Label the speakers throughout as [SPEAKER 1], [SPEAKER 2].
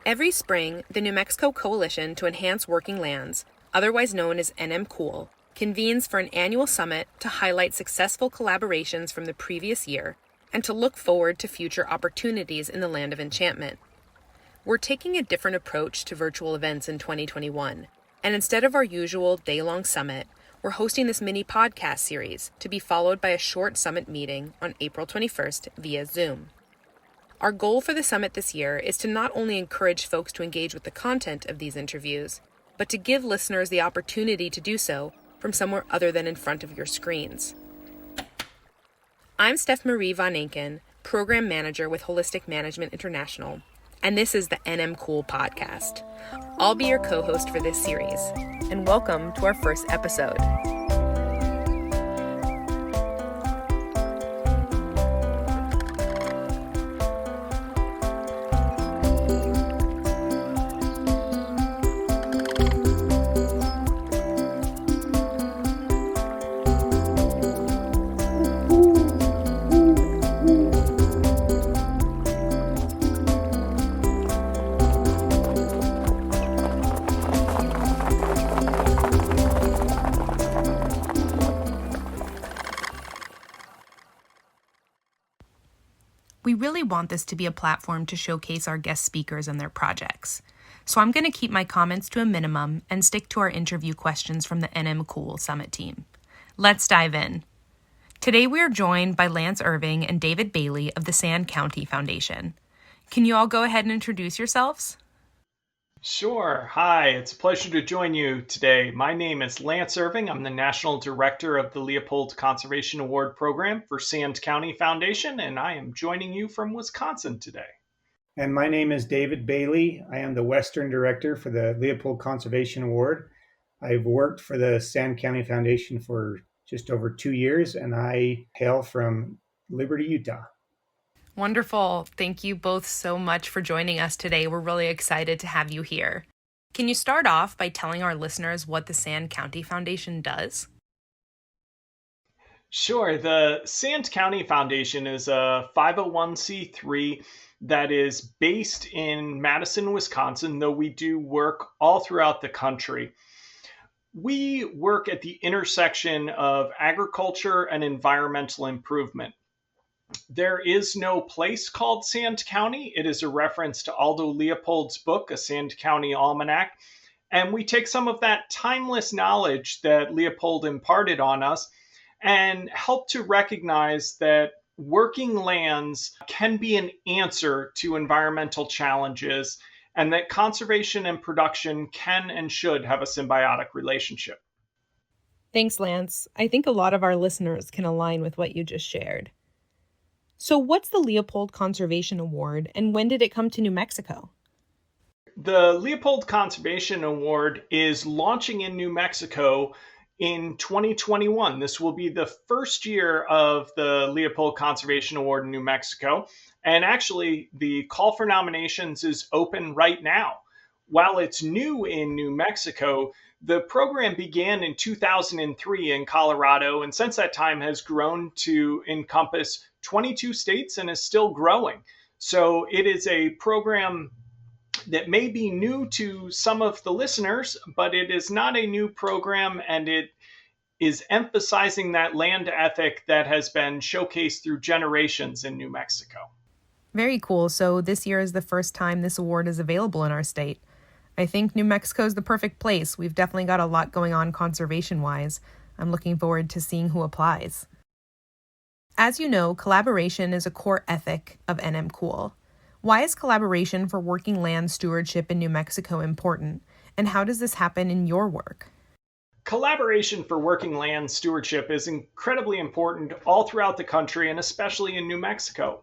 [SPEAKER 1] Every spring, the New Mexico Coalition to Enhance Working Lands, otherwise known as NMCEWL, convenes for an annual summit to highlight successful collaborations from the previous year and to look forward to future opportunities in the land of enchantment. We're taking a different approach to virtual events in 2021, and instead of our usual day-long summit, we're hosting this mini podcast series to be followed by a short summit meeting on April 21st via Zoom. Our goal for the summit this year is to not only encourage folks to engage with the content of these interviews, but to give listeners the opportunity to do so from somewhere other than in front of your screens. I'm Steph Marie Von Enken, Program Manager with Holistic Management International, and this is the NMCEWL Podcast. I'll be your co-host for this series, and welcome to our first episode. We really want this to be a platform to showcase our guest speakers and their projects. So I'm going to keep my comments to a minimum and stick to our interview questions from the NMCEWL Summit team. Let's dive in. Today we are joined by Lance Irving and David Bailey of the Sand County Foundation. Can you all go ahead and introduce yourselves?
[SPEAKER 2] Sure. Hi, it's a pleasure to join you today. My name is Lance Irving. I'm the National Director of the Leopold Conservation Award Program for Sand County Foundation, and I am joining you from Wisconsin today.
[SPEAKER 3] And my name is David Bailey. I am the Western Director for the Leopold Conservation Award. I've worked for the Sand County Foundation for just over 2 years, and I hail from Liberty, Utah.
[SPEAKER 1] Wonderful. Thank you both so much for joining us today. We're really excited to have you here. Can you start off by telling our listeners what the Sand County Foundation does?
[SPEAKER 2] Sure. The Sand County Foundation is a 501c3 that is based in Madison, Wisconsin, though we do work all throughout the country. We work at the intersection of agriculture and environmental improvement. There is no place called Sand County. It is a reference to Aldo Leopold's book, A Sand County Almanac. And we take some of that timeless knowledge that Leopold imparted on us and help to recognize that working lands can be an answer to environmental challenges and that conservation and production can and should have a symbiotic relationship.
[SPEAKER 1] Thanks, Lance. I think a lot of our listeners can align with what you just shared. So what's the Leopold Conservation Award, and when did it come to New Mexico?
[SPEAKER 2] The Leopold Conservation Award is launching in New Mexico in 2021. This will be the first year of the Leopold Conservation Award in New Mexico. And actually, the call for nominations is open right now. While it's new in New Mexico, the program began in 2003 in Colorado, and since that time has grown to encompass 22 states and is still growing. So it is a program that may be new to some of the listeners, but it is not a new program, and it is emphasizing that land ethic that has been showcased through generations in New Mexico.
[SPEAKER 1] Very cool. So this year is the first time this award is available in our state. I think New Mexico is the perfect place. We've definitely got a lot going on conservation-wise. I'm looking forward to seeing who applies. As you know, collaboration is a core ethic of NMCEWL. Why is collaboration for working land stewardship in New Mexico important, and how does this happen in your work?
[SPEAKER 2] Collaboration for working land stewardship is incredibly important all throughout the country, and especially in New Mexico.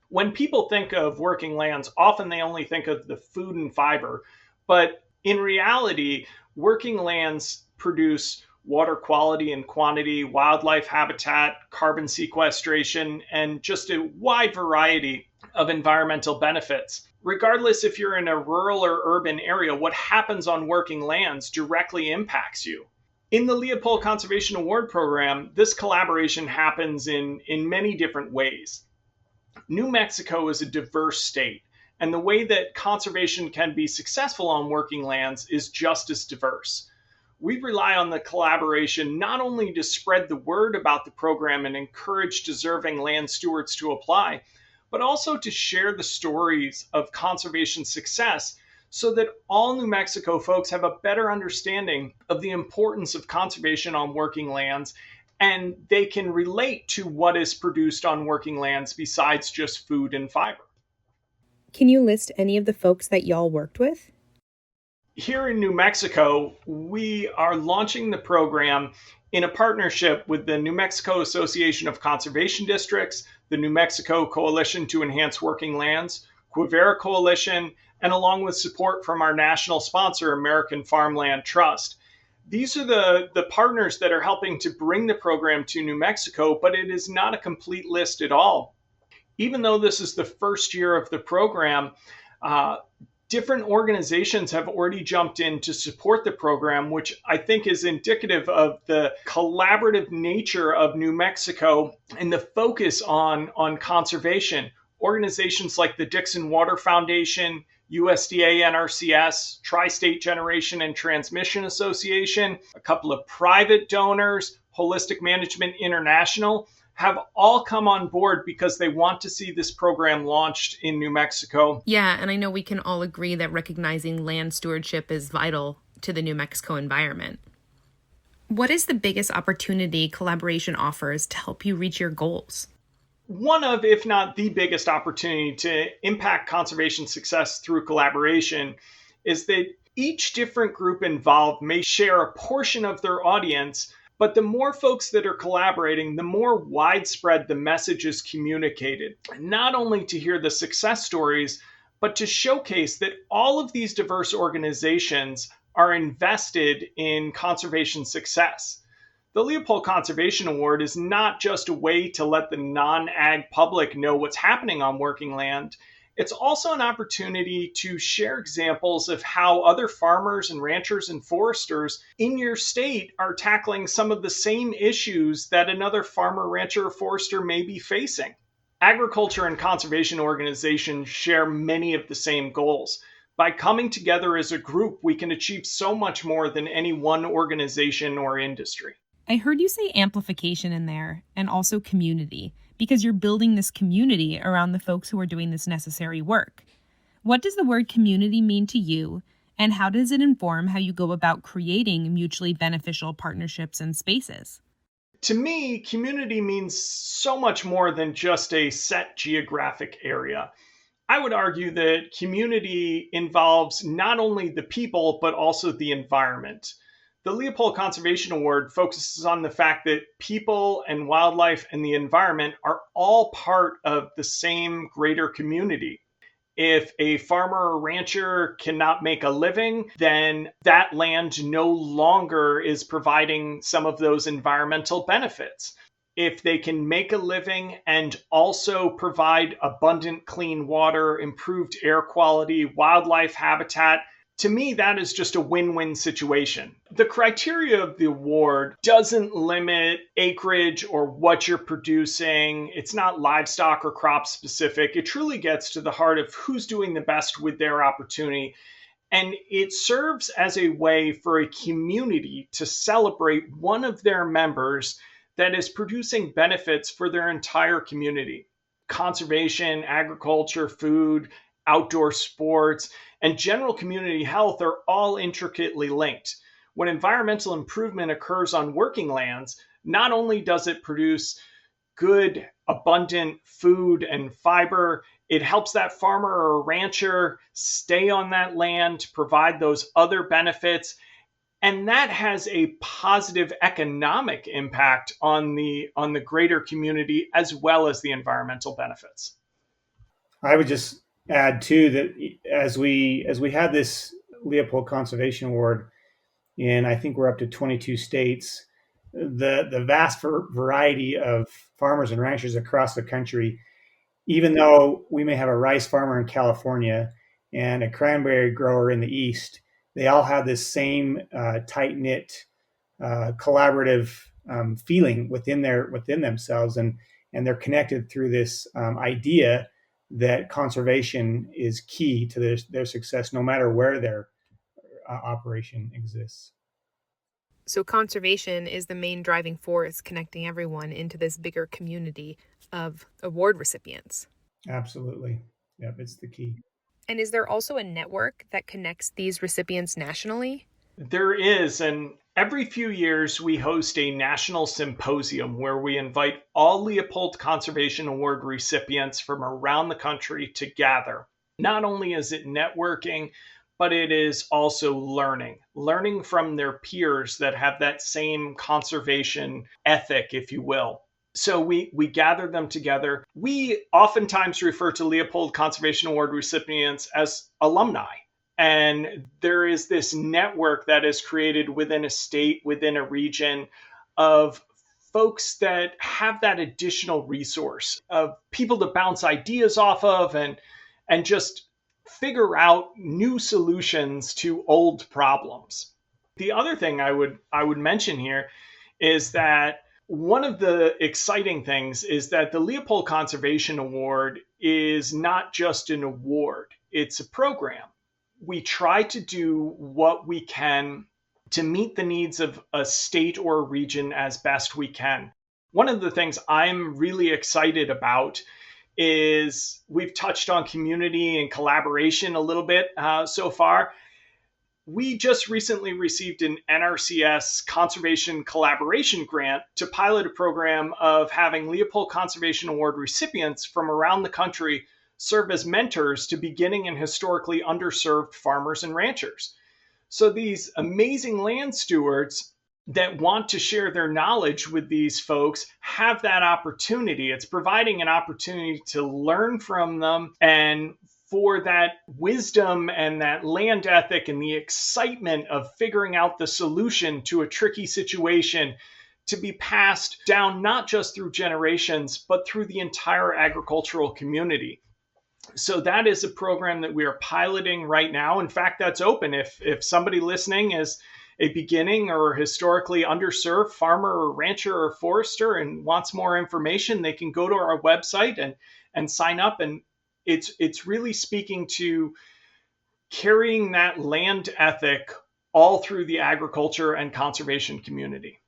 [SPEAKER 2] When people think of working lands, often they only think of the food and fiber, but in reality, working lands produce water quality and quantity, wildlife habitat, carbon sequestration, and just a wide variety of environmental benefits. Regardless if you're in a rural or urban area, what happens on working lands directly impacts you. In the Leopold Conservation Award Program, this collaboration happens in many different ways. New Mexico is a diverse state, And the way that conservation can be successful on working lands is just as diverse. We rely on the collaboration not only to spread the word about the program and encourage deserving land stewards to apply, but also to share the stories of conservation success so that all New Mexico folks have a better understanding of the importance of conservation on working lands, and they can relate to what is produced on working lands besides just food and fiber.
[SPEAKER 1] Can you list any of the folks that y'all worked with?
[SPEAKER 2] Here in New Mexico, we are launching the program in a partnership with the New Mexico Association of Conservation Districts, the New Mexico Coalition to Enhance Working Lands, Quivira Coalition, and along with support from our national sponsor, American Farmland Trust. These are the partners that are helping to bring the program to New Mexico, but it is not a complete list at all. Even though this is the first year of the program, different organizations have already jumped in to support the program, which I think is indicative of the collaborative nature of New Mexico and the focus on conservation. Organizations like the Dixon Water Foundation, USDA NRCS, Tri-State Generation and Transmission Association, a couple of private donors, Holistic Management International, have all come on board because they want to see this program launched in New Mexico.
[SPEAKER 1] Yeah, and I know we can all agree that recognizing land stewardship is vital to the New Mexico environment. What is the biggest opportunity collaboration offers to help you reach your goals?
[SPEAKER 2] One of, if not the biggest opportunity to impact conservation success through collaboration is that each different group involved may share a portion of their audience, but the more folks that are collaborating, the more widespread the message is communicated, not only to hear the success stories, but to showcase that all of these diverse organizations are invested in conservation success. The Leopold Conservation Award is not just a way to let the non-ag public know what's happening on working land. It's also an opportunity to share examples of how other farmers and ranchers and foresters in your state are tackling some of the same issues that another farmer, rancher, or forester may be facing. Agriculture and conservation organizations share many of the same goals. By coming together as a group, we can achieve so much more than any one organization or industry.
[SPEAKER 1] I heard you say amplification in there, and also community, because you're building this community around the folks who are doing this necessary work. What does the word community mean to you, and how does it inform how you go about creating mutually beneficial partnerships and spaces?
[SPEAKER 2] To me, community means so much more than just a set geographic area. I would argue that community involves not only the people, but also the environment. The Leopold Conservation Award focuses on the fact that people and wildlife and the environment are all part of the same greater community. If a farmer or rancher cannot make a living, then that land no longer is providing some of those environmental benefits. If they can make a living and also provide abundant clean water, improved air quality, wildlife habitat, to me, that is just a win-win situation. The criteria of the award doesn't limit acreage or what you're producing. It's not livestock or crop specific. It truly gets to the heart of who's doing the best with their opportunity. And it serves as a way for a community to celebrate one of their members that is producing benefits for their entire community. Conservation, agriculture, food, outdoor sports, and general community health are all intricately linked. When environmental improvement occurs on working lands, not only does it produce good, abundant food and fiber, it helps that farmer or rancher stay on that land, provide those other benefits, and that has a positive economic impact on the greater community as well as the environmental benefits.
[SPEAKER 3] I would just add too that as we had this Leopold Conservation Award, and I think we're up to 22 states, the vast variety of farmers and ranchers across the country, even though we may have a rice farmer in California and a cranberry grower in the East, they all have this same tight-knit, collaborative feeling within themselves, and they're connected through this idea that conservation is key to their success, no matter where their operation exists.
[SPEAKER 1] So conservation is the main driving force connecting everyone into this bigger community of award recipients.
[SPEAKER 3] Absolutely. Yep, it's the key.
[SPEAKER 1] And is there also a network that connects these recipients nationally?
[SPEAKER 2] There is, and every few years we host a national symposium where we invite all Leopold Conservation Award recipients from around the country to gather. Not only is it networking, but it is also learning from their peers that have that same conservation ethic, if you will. So we gather them together. We oftentimes refer to Leopold Conservation Award recipients as alumni. And there is this network that is created within a state, within a region of folks that have that additional resource of people to bounce ideas off of and just figure out new solutions to old problems. The other thing I would mention here is that one of the exciting things is that the Leopold Conservation Award is not just an award, it's a program. We try to do what we can to meet the needs of a state or a region as best we can. One of the things I'm really excited about is we've touched on community and collaboration a little bit so far. We just recently received an NRCS Conservation Collaboration Grant to pilot a program of having Leopold Conservation Award recipients from around the country serve as mentors to beginning and historically underserved farmers and ranchers. So these amazing land stewards that want to share their knowledge with these folks have that opportunity. It's providing an opportunity to learn from them and for that wisdom and that land ethic and the excitement of figuring out the solution to a tricky situation to be passed down not just through generations, but through the entire agricultural community. So that is a program that we are piloting right now. In fact, that's open. If somebody listening is a beginning or historically underserved farmer or rancher or forester and wants more information, they can go to our website and sign up. And it's really speaking to carrying that land ethic all through the agriculture and conservation community.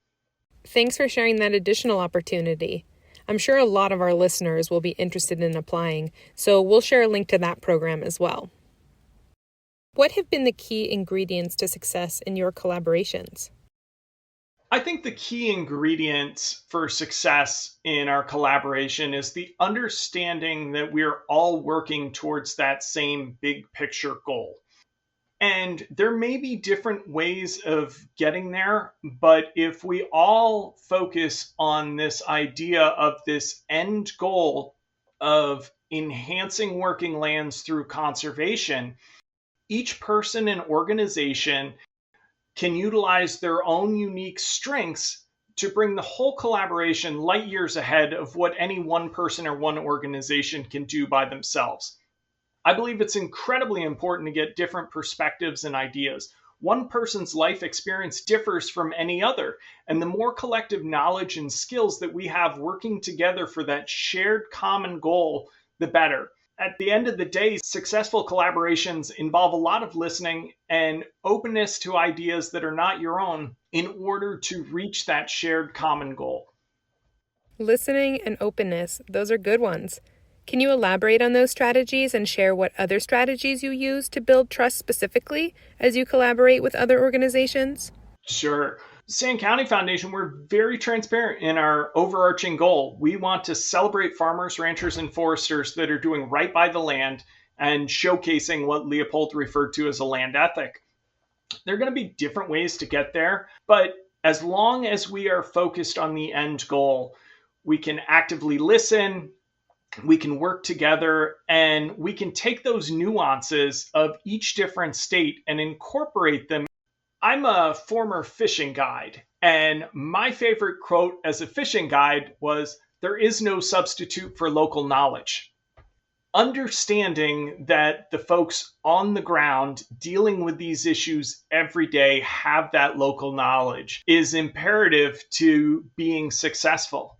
[SPEAKER 1] Thanks for sharing that additional opportunity. I'm sure a lot of our listeners will be interested in applying, so we'll share a link to that program as well. What have been the key ingredients to success in your collaborations?
[SPEAKER 2] I think the key ingredient for success in our collaboration is the understanding that we're all working towards that same big picture goal. And there may be different ways of getting there, but if we all focus on this idea of this end goal of enhancing working lands through conservation, each person and organization can utilize their own unique strengths to bring the whole collaboration light years ahead of what any one person or one organization can do by themselves. I believe it's incredibly important to get different perspectives and ideas. One person's life experience differs from any other, and the more collective knowledge and skills that we have working together for that shared common goal, the better. At the end of the day, successful collaborations involve a lot of listening and openness to ideas that are not your own in order to reach that shared common goal.
[SPEAKER 1] Listening and openness, those are good ones. Can you elaborate on those strategies and share what other strategies you use to build trust specifically as you collaborate with other organizations?
[SPEAKER 2] Sure. Sand County Foundation, we're very transparent in our overarching goal. We want to celebrate farmers, ranchers, and foresters that are doing right by the land and showcasing what Leopold referred to as a land ethic. There are going to be different ways to get there, but as long as we are focused on the end goal, we can actively listen, we can work together, and we can take those nuances of each different state and incorporate them. I'm a former fishing guide, and my favorite quote as a fishing guide was, "There is no substitute for local knowledge." Understanding that the folks on the ground dealing with these issues every day have that local knowledge is imperative to being successful.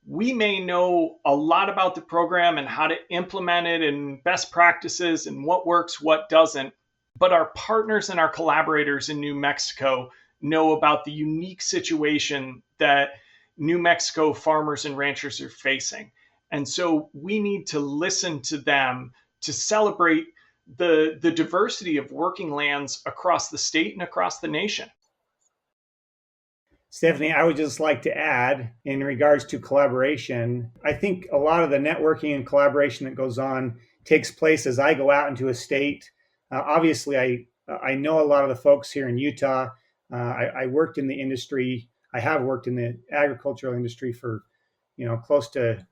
[SPEAKER 2] we may know a lot about the program and how to implement it and best practices and what works, what doesn't. But our partners and our collaborators in New Mexico know about the unique situation that New Mexico farmers and ranchers are facing. And so we need to listen to them to celebrate the diversity of working lands across the state and across the nation.
[SPEAKER 3] Stephanie, I would just like to add in regards to collaboration, I think a lot of the networking and collaboration that goes on takes place as I go out into a state. Obviously, I know a lot of the folks here in Utah. I worked in the industry. I have worked in the agricultural industry for, close to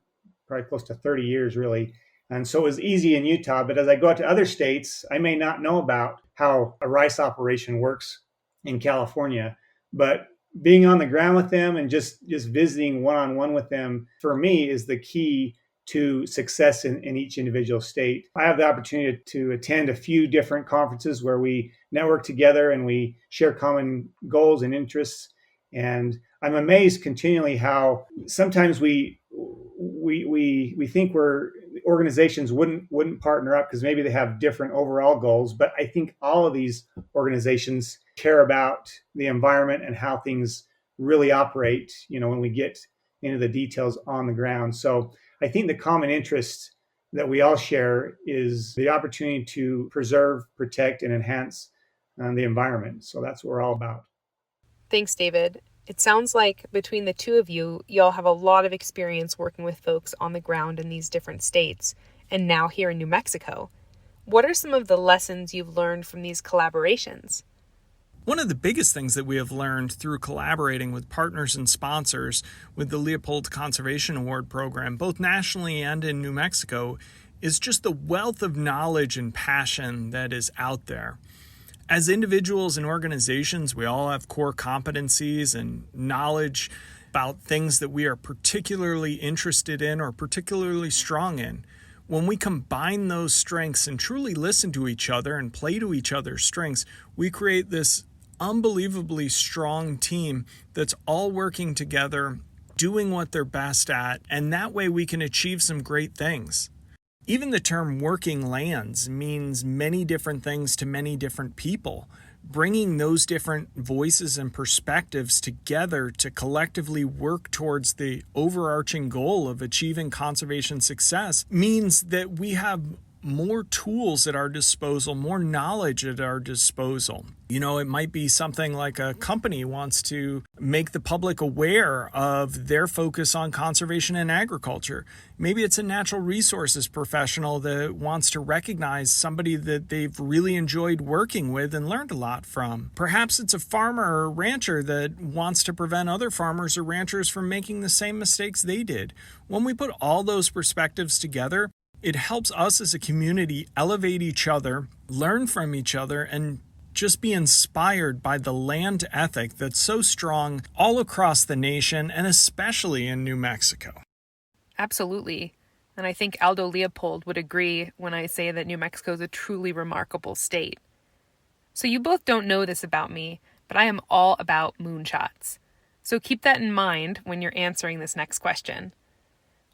[SPEAKER 3] 30 years, really. And so it was easy in Utah. But as I go out to other states, I may not know about how a rice operation works in California. But being on the ground with them and just visiting one-on-one with them, for me, is the key to success in each individual state. I have the opportunity to attend a few different conferences where we network together and we share common goals and interests. And I'm amazed continually how sometimes we think organizations wouldn't partner up because maybe they have different overall goals. But I think all of these organizations care about the environment and how things really operate, when we get into the details on the ground. So I think the common interest that we all share is the opportunity to preserve, protect, and enhance the environment. So that's what we're all about.
[SPEAKER 1] Thanks, David. It sounds like between the two of you, y'all have a lot of experience working with folks on the ground in these different states, and now here in New Mexico. What are some of the lessons you've learned from these collaborations?
[SPEAKER 4] One of the biggest things that we have learned through collaborating with partners and sponsors with the Leopold Conservation Award program, both nationally and in New Mexico, is just the wealth of knowledge and passion that is out there. As individuals and organizations, we all have core competencies and knowledge about things that we are particularly interested in or particularly strong in. When we combine those strengths and truly listen to each other and play to each other's strengths, we create this unbelievably strong team that's all working together, doing what they're best at, and that way we can achieve some great things. Even the term working lands means many different things to many different people. Bringing those different voices and perspectives together to collectively work towards the overarching goal of achieving conservation success means that we have more tools at our disposal, more knowledge at our disposal. It might be something like a company wants to make the public aware of their focus on conservation and agriculture. Maybe it's a natural resources professional that wants to recognize somebody that they've really enjoyed working with and learned a lot from. Perhaps it's a farmer or rancher that wants to prevent other farmers or ranchers from making the same mistakes they did. When we put all those perspectives together, it helps us as a community elevate each other, learn from each other, and just be inspired by the land ethic that's so strong all across the nation and especially in New Mexico.
[SPEAKER 1] Absolutely. And I think Aldo Leopold would agree when I say that New Mexico is a truly remarkable state. So you both don't know this about me, but I am all about moonshots. So keep that in mind when you're answering this next question.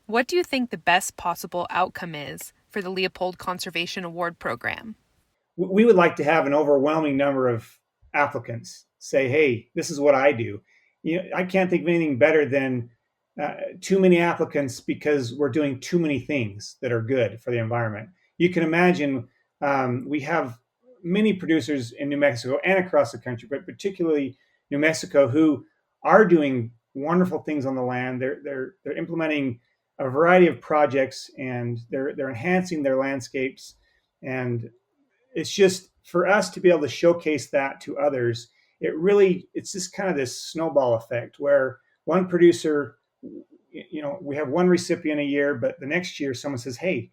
[SPEAKER 1] What do you think the best possible outcome is for the Leopold Conservation Award program?
[SPEAKER 3] We would like to have an overwhelming number of applicants say, hey, this is what I do. I can't think of anything better than too many applicants because we're doing too many things that are good for the environment. You can imagine we have many producers in New Mexico and across the country, but particularly New Mexico, who are doing wonderful things on the land. They're implementing a variety of projects and they're enhancing their landscapes. And it's just for us to be able to showcase that to others. It's just kind of this snowball effect where one producer, we have one recipient a year, but the next year someone says, hey,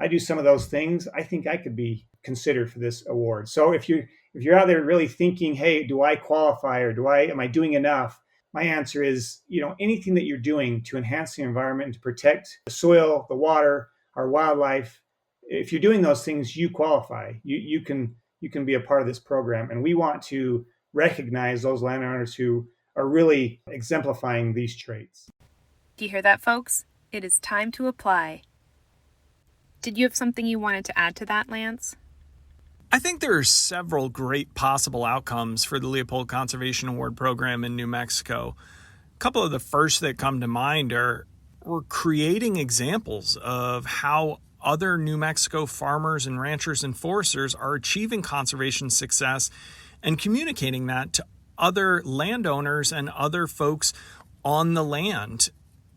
[SPEAKER 3] I do some of those things. I think I could be considered for this award. So if you're out there really thinking, hey, do I qualify or am I doing enough? My answer is, anything that you're doing to enhance the environment and to protect the soil, the water, our wildlife, if you're doing those things, you qualify. You can be a part of this program. And we want to recognize those landowners who are really exemplifying these traits.
[SPEAKER 1] Do you hear that, folks? It is time to apply. Did you have something you wanted to add to that, Lance?
[SPEAKER 4] I think there are several great possible outcomes for the Leopold Conservation Award program in New Mexico. A couple of the first that come to mind are we're creating examples of how other New Mexico farmers and ranchers and foresters are achieving conservation success and communicating that to other landowners and other folks on the land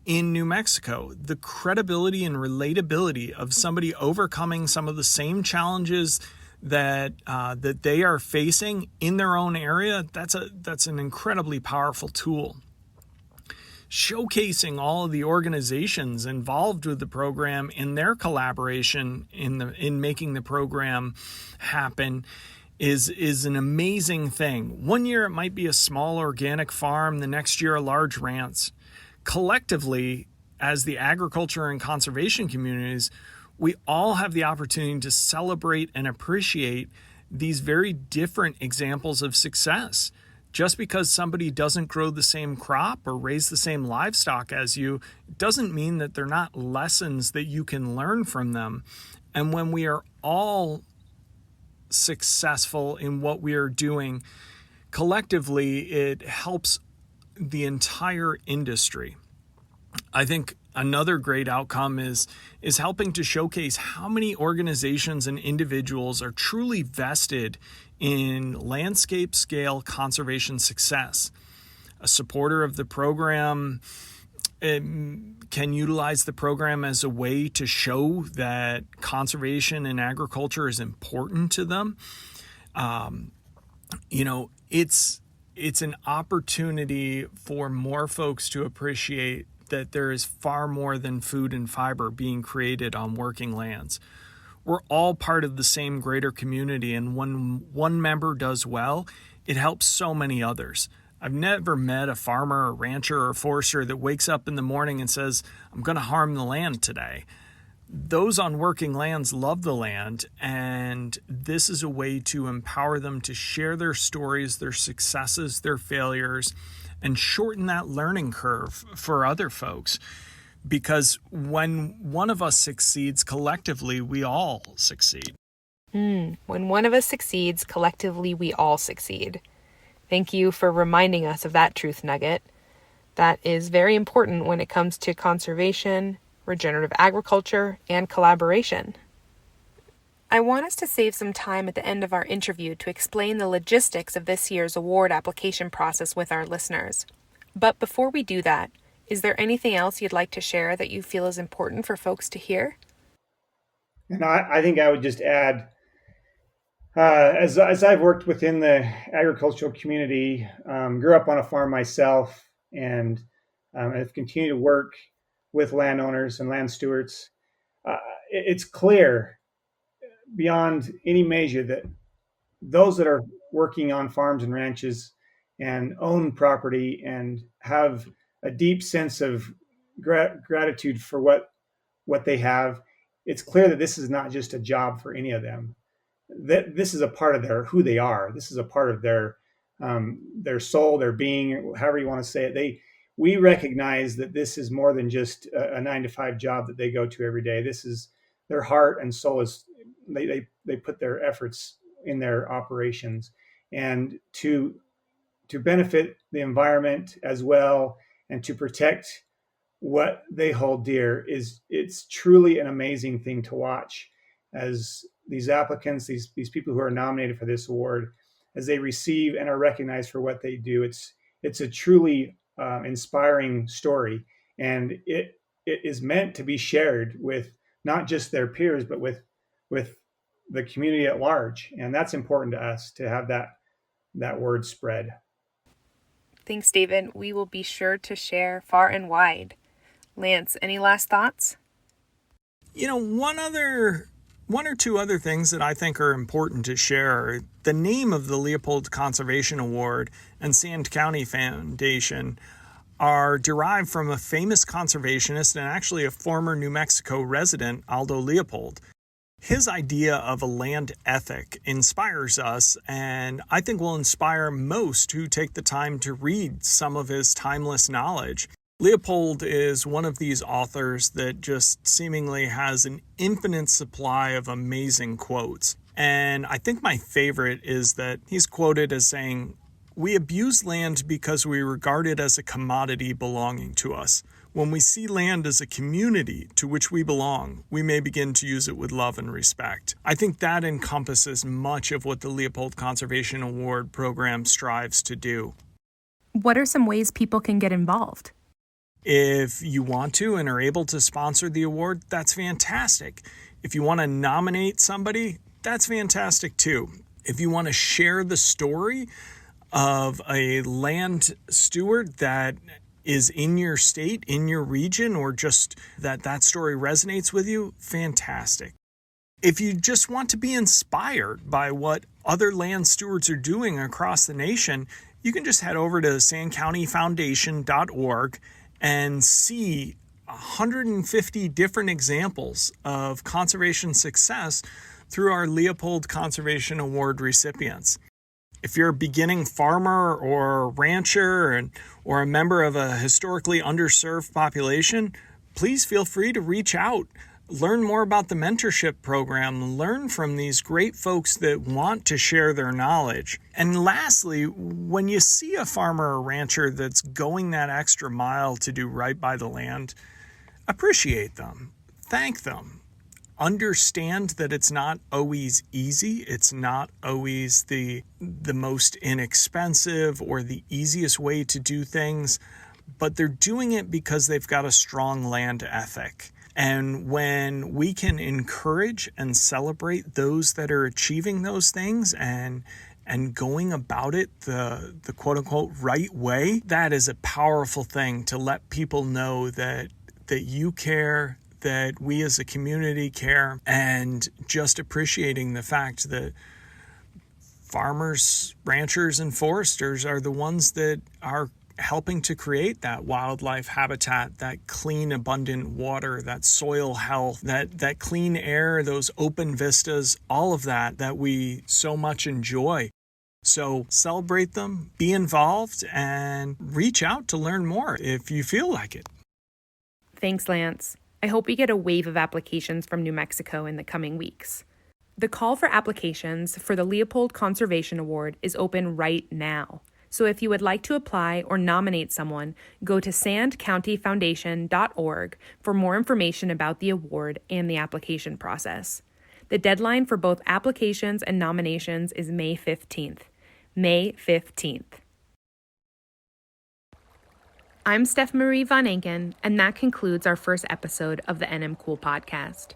[SPEAKER 4] in New Mexico. The credibility and relatability of somebody overcoming some of the same challenges that they are facing in their own area, that's an incredibly powerful tool. Showcasing all of the organizations involved with the program in their collaboration in making the program happen is an amazing thing. One year it might be a small organic farm, the next year a large ranch. Collectively, as the agriculture and conservation communities, we all have the opportunity to celebrate and appreciate these very different examples of success. Just because somebody doesn't grow the same crop or raise the same livestock as you, doesn't mean that they're not lessons that you can learn from them. And when we are all successful in what we are doing, collectively, it helps the entire industry. I think another great outcome is helping to showcase how many organizations and individuals are truly vested in landscape scale conservation success. A supporter of the program can utilize the program as a way to show that conservation and agriculture is important to them. It's an opportunity for more folks to appreciate that there is far more than food and fiber being created on working lands. We're all part of the same greater community, and when one member does well, it helps so many others. I've never met a farmer, a rancher, or a forester that wakes up in the morning and says, I'm going to harm the land today. Those on working lands love the land, and this is a way to empower them to share their stories, their successes, their failures, and shorten that learning curve for other folks. Because when one of us succeeds collectively, we all succeed.
[SPEAKER 1] When one of us succeeds, collectively we all succeed. Thank you for reminding us of that truth nugget. That is very important when it comes to conservation, regenerative agriculture, and collaboration. I want us to save some time at the end of our interview to explain the logistics of this year's award application process with our listeners. But before we do that, is there anything else you'd like to share that you feel is important for folks to hear?
[SPEAKER 3] And I think I would just add, as I've worked within the agricultural community, grew up on a farm myself, and have continued to work with landowners and land stewards, it's clear beyond any measure that those that are working on farms and ranches and own property and have a deep sense of gratitude for what they have, it's clear that this is not just a job for any of them. That this is a part of who they are. This is a part of their soul, their being, however you want to say it. We recognize that this is more than just a 9-to-5 job that they go to every day. This is their heart and soul. They put their efforts in their operations, and to benefit the environment as well, and to protect what they hold dear it's truly an amazing thing to watch as these applicants, these people who are nominated for this award, as they receive and are recognized for what they do. It's a truly inspiring story, and it is meant to be shared with not just their peers, but with the community at large. And that's important to us, to have that word spread.
[SPEAKER 1] Thanks, David. We will be sure to share far and wide. Lance, any last thoughts?
[SPEAKER 4] One or two other things that I think are important to share. The name of the Leopold Conservation Award and Sand County Foundation are derived from a famous conservationist and actually a former New Mexico resident, Aldo Leopold. His idea of a land ethic inspires us, and I think will inspire most who take the time to read some of his timeless knowledge. Leopold is one of these authors that just seemingly has an infinite supply of amazing quotes. And I think my favorite is that he's quoted as saying, "We abuse land because we regard it as a commodity belonging to us. When we see land as a community to which we belong, we may begin to use it with love and respect." I think that encompasses much of what the Leopold Conservation Award program strives to do.
[SPEAKER 1] What are some ways people can get involved?
[SPEAKER 4] If you want to and are able to sponsor the award, that's fantastic. If you want to nominate somebody, that's fantastic too. If you want to share the story of a land steward that is in your state, in your region, or just that story resonates with you, fantastic. If you just want to be inspired by what other land stewards are doing across the nation, you can just head over to sandcountyfoundation.org and see 150 different examples of conservation success through our Leopold Conservation Award recipients. If you're a beginning farmer or rancher or a member of a historically underserved population, please feel free to reach out. Learn more about the mentorship program. Learn from these great folks that want to share their knowledge. And lastly, when you see a farmer or rancher that's going that extra mile to do right by the land, appreciate them. Thank them. Understand that it's not always easy. It's not always the most inexpensive or the easiest way to do things, but they're doing it because they've got a strong land ethic. And when we can encourage and celebrate those that are achieving those things and going about it the quote unquote right way, that is a powerful thing to let people know that you care, that we as a community care, and just appreciating the fact that farmers, ranchers, and foresters are the ones that are helping to create that wildlife habitat, that clean, abundant water, that soil health, that clean air, those open vistas, all of that we so much enjoy. So celebrate them, be involved, and reach out to learn more if you feel like it.
[SPEAKER 1] Thanks, Lance. I hope we get a wave of applications from New Mexico in the coming weeks. The call for applications for the Leopold Conservation Award is open right now. So if you would like to apply or nominate someone, go to sandcountyfoundation.org for more information about the award and the application process. The deadline for both applications and nominations is May 15th. May 15th. I'm Steph Marie Von Anken, and that concludes our first episode of the NMCEWL podcast.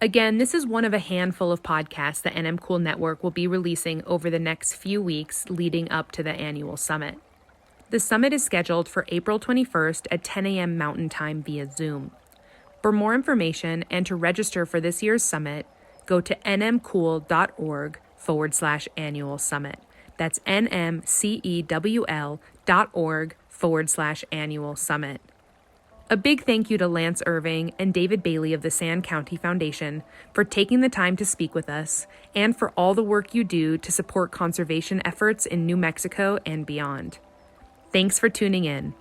[SPEAKER 1] Again, this is one of a handful of podcasts the NMCEWL network will be releasing over the next few weeks leading up to the annual summit. The summit is scheduled for April 21st at 10 a.m. Mountain Time via Zoom. For more information and to register for this year's summit, go to nmcewl.org/annual summit. That's nmcewl.org/annual summit. A big thank you to Lance Irving and David Bailey of the Sand County Foundation for taking the time to speak with us and for all the work you do to support conservation efforts in New Mexico and beyond. Thanks for tuning in.